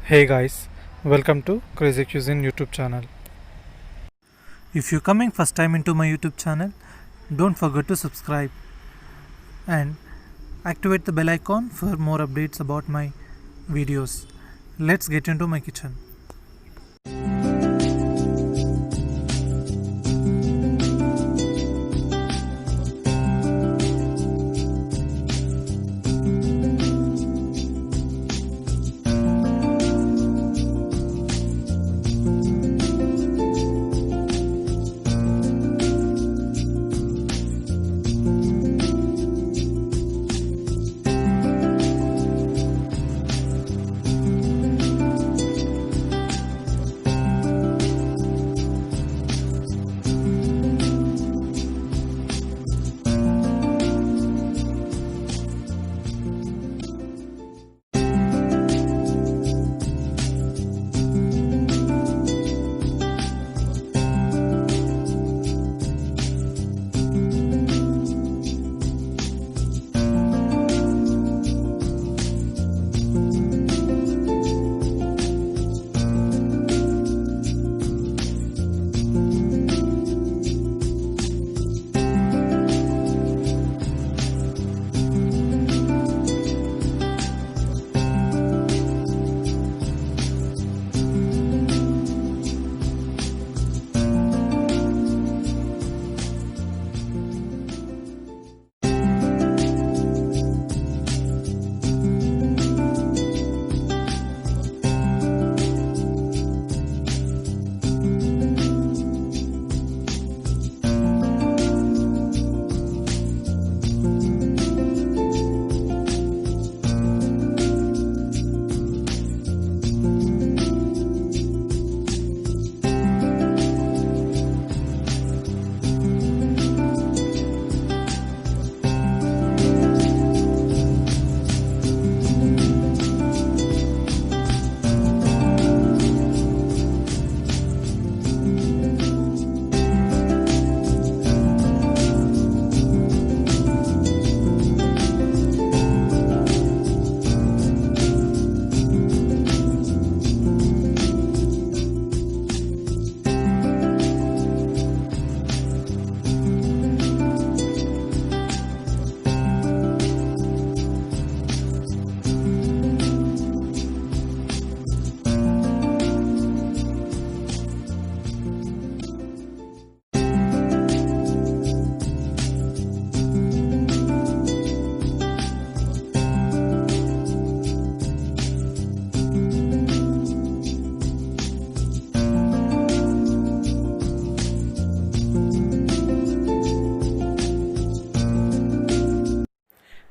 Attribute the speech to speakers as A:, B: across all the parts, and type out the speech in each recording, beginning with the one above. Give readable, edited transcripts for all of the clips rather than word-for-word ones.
A: Hey guys, welcome to Crazy Cuisine YouTube channel. If you're coming first time into my YouTube channel, don't forget to subscribe and activate the bell icon for more updates about my videos. Let's get into my kitchen.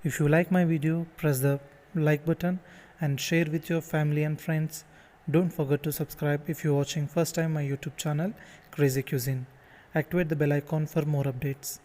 A: If you like my video, press the like button and share with your family and friends. Don't forget to subscribe if you're watching first time my YouTube channel Crazy Cuisine. Activate the bell icon for more updates.